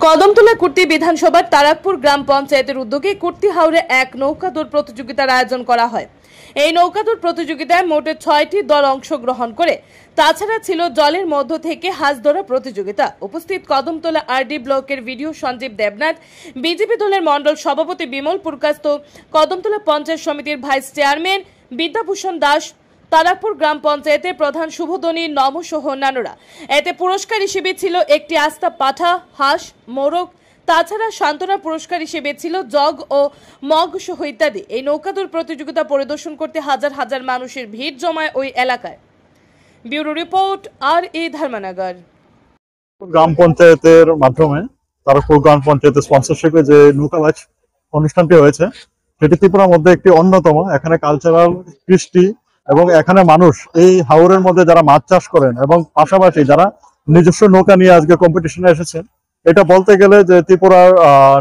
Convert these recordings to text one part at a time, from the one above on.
কদমতলা কুর্তি বিধানসভার তারাকপুর গ্রাম পঞ্চায়েতের উদ্যোগে কুর্তি হাওরে এক নৌকা দৌড় প্রতিযোগিতার আয়োজন করা হয়। এই নৌকা দৌড় প্রতিযোগিতায় মোটে 6টি দল অংশগ্রহণ করে। তাছাড়া ছিল জলের মধ্য থেকে হাঁস ধরা প্রতিযোগিতা। উপস্থিত কদমতলা আরডি ব্লকের ভিডিও সঞ্জীব দেবনাথ, বিজেপি দলের মণ্ডল সভাপতি বিমল পুরকাস্ত, কদমতলা পঞ্চায়েত সমিতির ভাইস চেয়ারম্যান বিদ্যাভূষণ দাস, তারাকপুর গ্রাম পঞ্চায়েতের প্রধান শুভদনী নম সহ অন্যান্যরা। এতে পুরস্কার হিসেবে ছিল একটি আস্তা পাঠা, হাঁস, মোরগ। তাছাড়া সান্ত্বনা পুরস্কার হিসেবে ছিল জগ ও মগ সহ ইত্যাদি। এই নৌকাদৌড় প্রতিযোগিতা পরিদর্শন করতে হাজার হাজার মানুষের ভিড় জমায় ওই এলাকায়। Bureau report, R A. ধর্মনগর। গ্রাম পঞ্চায়েতের মাধ্যমে তারাকপুর গ্রাম পঞ্চায়েতের স্পন্সরশিপে যে নৌকাবাজ অনুষ্ঠানটি হয়েছে সেটি ত্রিপুরার মধ্যে একটি অন্যতম। এখানে কালচারাল, কৃষ্টি এবং এখানে মানুষ এই হাওরের মধ্যে যারা মাছ চাষ করেন এবং পাশাপাশি যারা নিজস্ব নৌকা নিয়ে আজকে কম্পিটিশনে এসেছেন, এটা বলতে গেলে যে ত্রিপুরার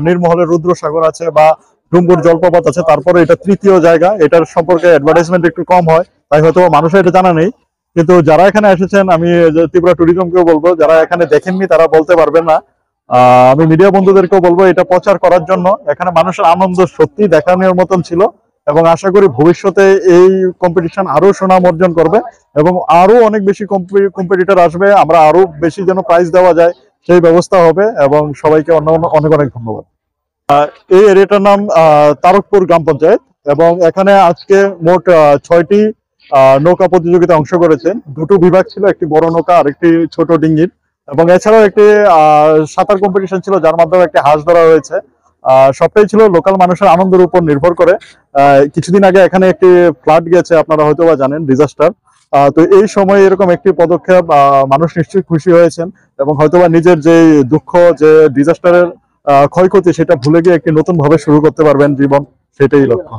নির্মহলের রুদ্রসাগর আছে বা ডুম্বুর জলপ্রপাত আছে, তারপরে এটা তৃতীয় জায়গা। এটার সম্পর্কে অ্যাডভার্টাইজমেন্ট একটু কম হয়, তাই হয়তো মানুষের এটা জানা নেই। কিন্তু যারা এখানে এসেছেন, আমি ত্রিপুরা ট্যুরিজমকেও বলবো, যারা এখানে দেখেননি তারা বলতে পারবেন না। আমি মিডিয়া বন্ধুদেরকেও বলবো এটা প্রচার করার জন্য। এখানে মানুষের আনন্দ সত্যি দেখানোর মতন ছিল এবং আশা করি ভবিষ্যতে এই কম্পিটিশন আরো সুনাম অর্জন করবে এবং আরো অনেক বেশি কম্পিটিটর আসবে। আমরা আরো বেশি যেন প্রাইজ দেওয়া যায় সেই ব্যবস্থা হবে এবং সবাইকে অনেক অনেক ধন্যবাদ। এই এরিয়াটার নাম তারকপুর গ্রাম পঞ্চায়েত এবং এখানে আজকে মোট 6টি নৌকা প্রতিযোগিতা অংশ করেছেন। দুটো বিভাগ ছিল, একটি বড় নৌকা আর একটি ছোট ডিঙ্গির, এবং এছাড়াও একটি সাঁতার কম্পিটিশন ছিল যার মাধ্যমে একটি হাঁস ধরা হয়েছে। সবটাই ছিল লোকাল মানুষের আনন্দের উপর নির্ভর করে। কিছুদিন আগে এখানে একটি ফ্লাড গেছে, আপনারা হয়তো বা জানেন, ডিজাস্টার। তো এই সময় এরকম একটি পদক্ষেপ মানুষ নিশ্চয়ই খুশি হয়েছেন এবং হয়তোবা নিজের যে দুঃখ, যে ডিজাস্টারের ক্ষয়ক্ষতি, সেটা ভুলে গিয়ে একটি নতুন ভাবে শুরু করতে পারবেন জীবন, সেটাই লক্ষ্য।